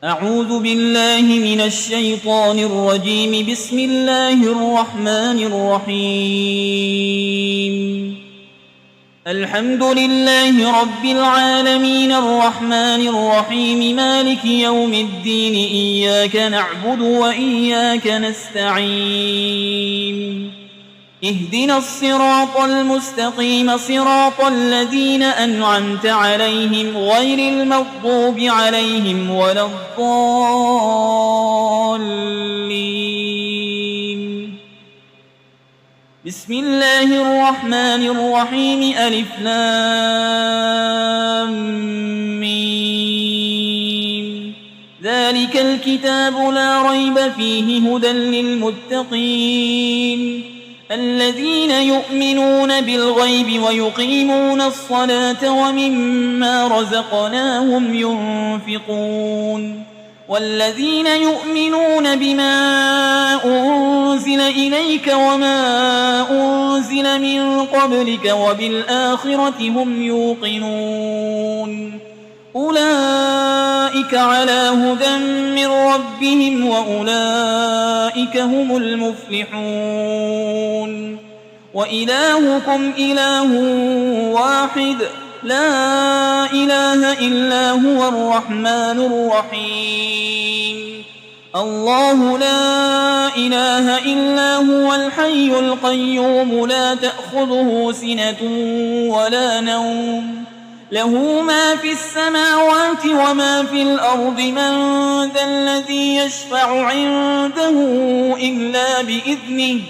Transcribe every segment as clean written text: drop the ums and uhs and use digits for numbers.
أعوذ بالله من الشيطان الرجيم. بسم الله الرحمن الرحيم. الحمد لله رب العالمين الرحمن الرحيم مالك يوم الدين. إياك نعبد وإياك نستعين. اهدنا الصراط المستقيم صراط الذين أنعمت عليهم غير المغضوب عليهم ولا الضالين. بسم الله الرحمن الرحيم. ألف لام ميم. ذلك الكتاب لا ريب فيه هدى للمتقين الذين يؤمنون بالغيب ويقيمون الصلاة ومما رزقناهم ينفقون والذين يؤمنون بما أنزل إليك وما أنزل من قبلك وبالآخرة هم يوقنون أولئك على هدى من ربهم وأولئك هم المفلحون. وإلهكم إله واحد لا إله إلا هو الرحمن الرحيم. الله لا إله إلا هو الحي القيوم لا تأخذه سنة ولا نوم له ما في السماوات وما في الأرض. من ذا الذي يشفع عنده إلا بإذنه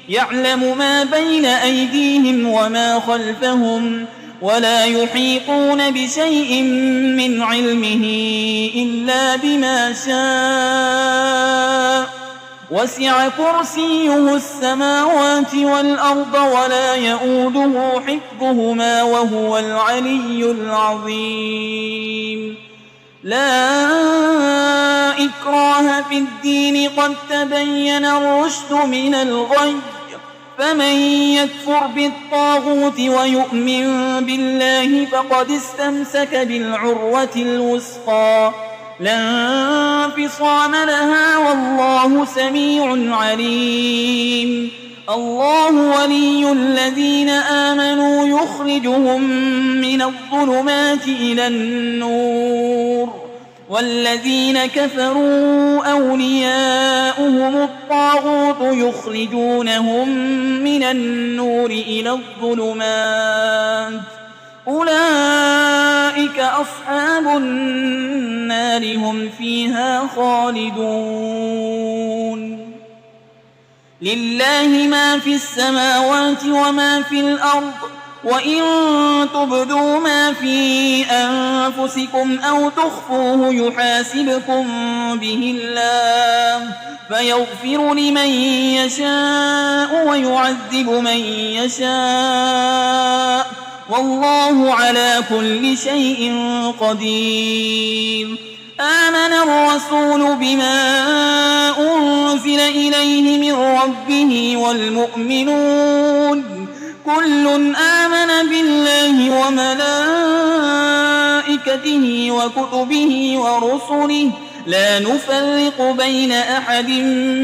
يعلم ما بين أيديهم وما خلفهم ولا يحيطون بشيء من علمه إلا بما شاء. وسع كرسيه السماوات والأرض ولا يؤوده حفظهما وهو العلي العظيم. لا إكراه في الدين قد تبين الرشد من الغي. فمن يكفر بالطاغوت ويؤمن بالله فقد استمسك بالعروة الوثقى لا انفصام لها والله سميع عليم. الله ولي الذين آمنوا يخرجهم من الظلمات إلى النور والذين كفروا أولياؤهم الطاغوت يخرجونهم من النور إلى الظلمات أولئك أصحاب النار هم فيها خالدون. لله ما في السماوات وما في الأرض وإن تبدوا ما في أنفسكم أو تخفوه يحاسبكم به الله فيغفر لمن يشاء ويعذب من يشاء والله على كل شيء قدير. آمن الرسول بما أنزل إليه من ربه والمؤمنون كل آمن بالله وملائكته وكتبه ورسله لا نفرق بين أحد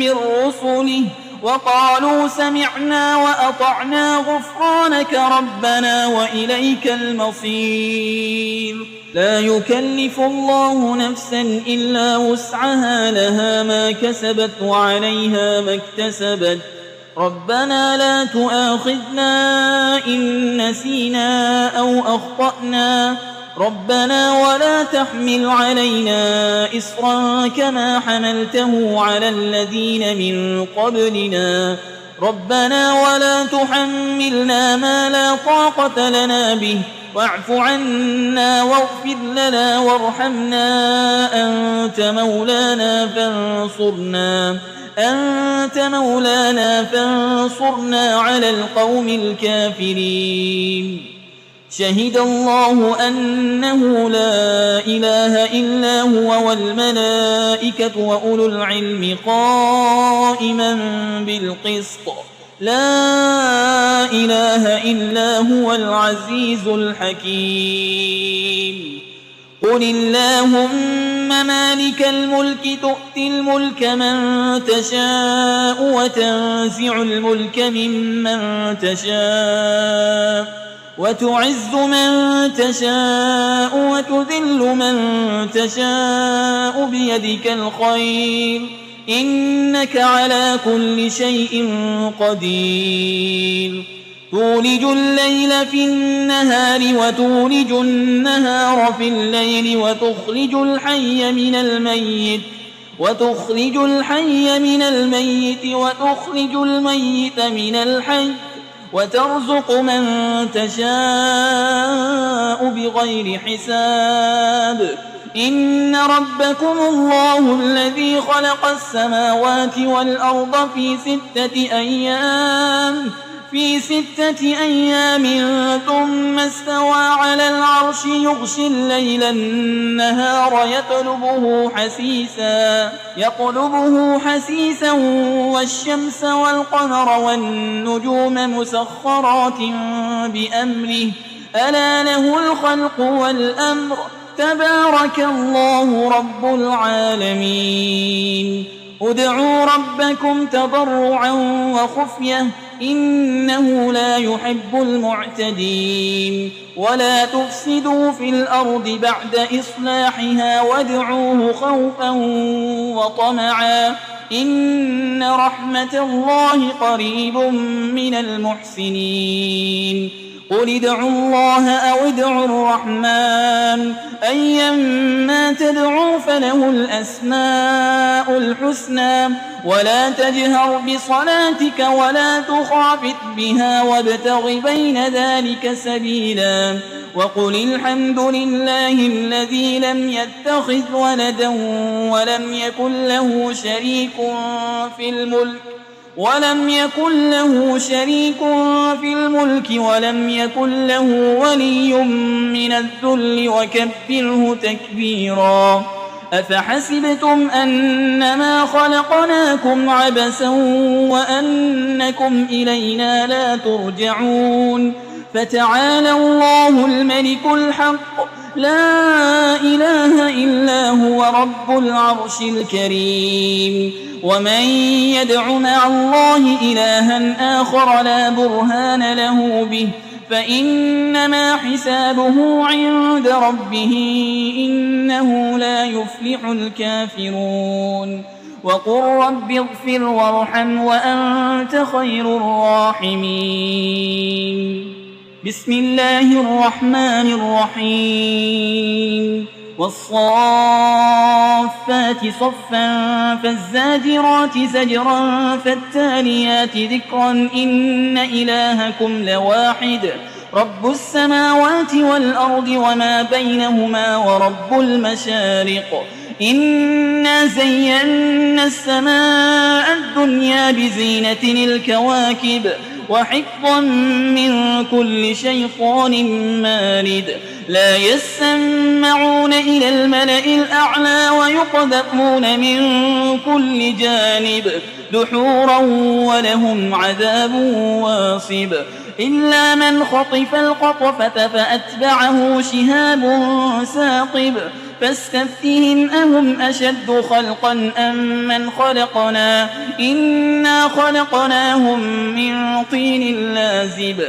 من رسله وقالوا سمعنا وأطعنا غفرانك ربنا وإليك المصير. لا يكلف الله نفسا إلا وسعها لها ما كسبت وعليها ما اكتسبت. ربنا لا تؤاخذنا إن نسينا أو أخطأنا ربنا ولا تحمل علينا إصرا كما حملته على الذين من قبلنا ربنا ولا تحملنا ما لا طاقة لنا به واعف عنا واغفر لنا وارحمنا أنت مولانا فانصرنا على القوم الكافرين. شهد الله أنه لا إله إلا هو والملائكة وأولو العلم قائما بالقسط لا إله إلا هو العزيز الحكيم. قل اللهم مالك الملك تؤتي الملك من تشاء وتنزع الملك ممن تشاء وتعز من تشاء وتذل من تشاء بيدك الخير إنك على كل شيء قدير تولج الليل في النهار وتولج النهار في الليل وتخرج الحي من الميت وتخرج الميت من الحي وترزق من تشاء بغير حساب إن ربكم الله الذي خلق السماوات والأرض في 6 أيام ثم استوى على العرش يغشي الليل النهار يطلبه حسيسا والشمس والقمر والنجوم مسخرات بأمره ألا له الخلق والأمر تبارك الله رب العالمين ادعوا ربكم تضرعا وخفية إنه لا يحب المعتدين ولا تفسدوا في الأرض بعد إصلاحها وادعوه خوفا وطمعا إن رحمة الله قريب من المحسنين قل ادعوا الله أو ادعوا الرحمن أيما تدعوا فله الأسماء الحسنى ولا تجهر بصلاتك ولا تخافت بها وابتغ بين ذلك سبيلا وقل الحمد لله الذي لم يتخذ ولدا ولم يكن له شريك في الملك ولم يكن له ولي من الذل وكبره تكبيرا أفحسبتم أنما خلقناكم عبثا وأنكم إلينا لا ترجعون فتعالى الله الملك الحق لا إله إلا هو رب العرش الكريم ومن يدع مع الله إلها آخر لا برهان له به فإنما حسابه عند ربه إنه لا يفلح الكافرون وقل رب اغفر وارحم وأنت خير الراحمين بسم الله الرحمن الرحيم والصافات صفا فالزاجرات زجرا فالتاليات ذكرا إن إلهكم لواحد رب السماوات والأرض وما بينهما ورب المشارق إنا زينا السماء الدنيا بزينة الكواكب وحفظا من كل شيطان مارد لا يسمعون إلى الملأ الأعلى ويقذفون من كل جانب دحورا ولهم عذاب واصب إلا من خطف الخطفة فأتبعه شهاب ثاقب فاستفتهم أهم أشد خلقا أم من خلقنا إنا خلقناهم من طين لازب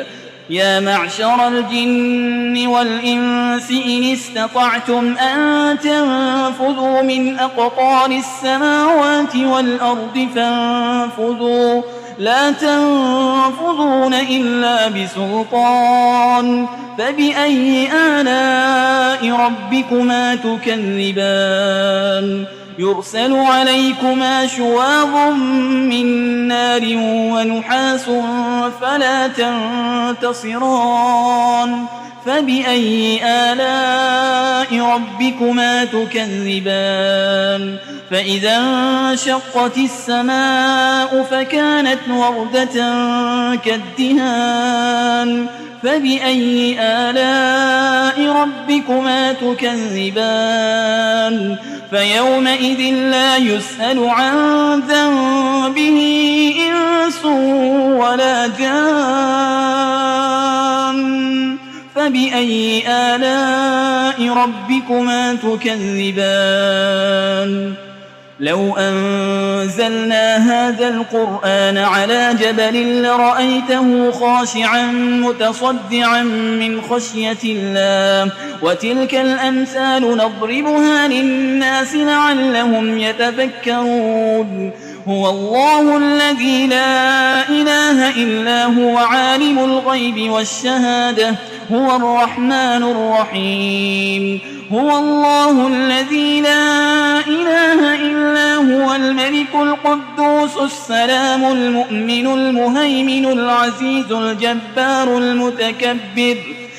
يا معشر الجن والإنس إن استطعتم أن تنفذوا من أقطار السماوات والأرض فانفذوا لا تنفذون إلا بسلطان فبأي آلاء ربكما تكذبان يرسل عليكما شواظ من نار ونحاس فلا تنتصران فبأي آلاء ربكما تكذبان فإذا انشقت السماء فكانت وردة كالدهان فبأي آلاء ربكما تكذبان فيومئذ لا يسأل عن ذنبه إنس ولا جان فبأي آلاء ربكما تكذبان لو أنزلنا هذا القرآن على جبل لرأيته خاشعا متصدعا من خشية الله وتلك الأمثال نضربها للناس لعلهم يتفكرون هو الله الذي لا إله إلا هو عالم الغيب والشهادة هو الرحمن الرحيم هو الله الذي لا إله إلا هو الملك القدوس السلام المؤمن المهيمن العزيز الجبار المتكبر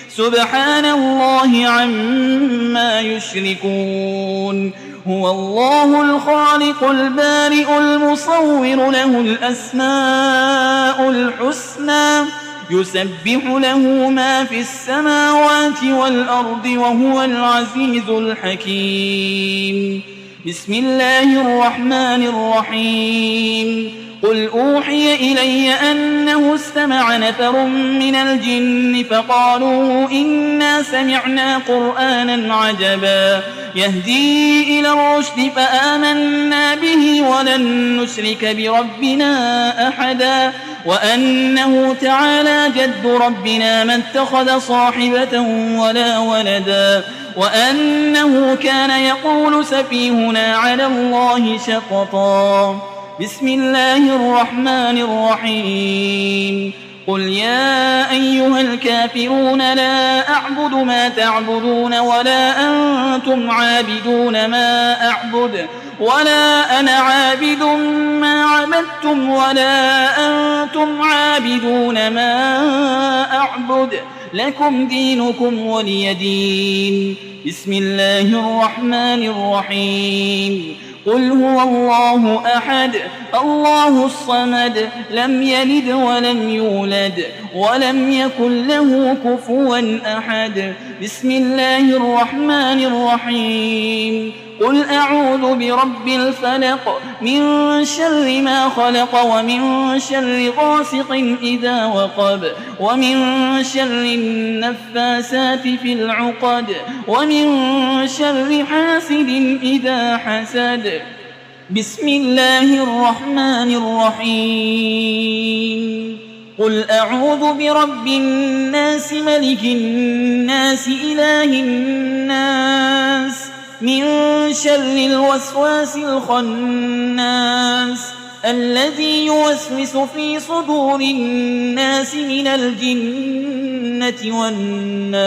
سبحان الله عما يشركون هو الله الخالق البارئ المصور له الأسماء الحسنى يسبح له ما في السماوات والأرض وهو العزيز الحكيم بسم الله الرحمن الرحيم قل أوحي إلي أنه استمع نفر من الجن فقالوا إنا سمعنا قرآنا عجبا يهدي إلى الرشد فآمنا به ولن نشرك بربنا أحدا وأنه تعالى جد ربنا ما اتخذ صاحبة ولا ولدا وأنه كان يقول سفيهنا على الله شططا بسم الله الرحمن الرحيم قل يا أيها الكافرون لا أعبد ما تعبدون ولا أنتم عابدون ما أعبد ولا أنا عابد ما عبدتم ولا أنتم عابدون ما أعبد لكم دينكم ولي دين بسم الله الرحمن الرحيم قل هو الله أحد الله الصمد لم يلد ولم يولد ولم يكن له كفوا أحد بسم الله الرحمن الرحيم قل أعوذ برب الفلق من شر ما خلق ومن شر غاسق إذا وقب ومن شر النفاسات في العقد ومن شر حاسد إذا حسد بسم الله الرحمن الرحيم قل أعوذ برب الناس ملك الناس إله الناس من شر الوسواس الخناس الذي يوسوس في صدور الناس من الجنة والناس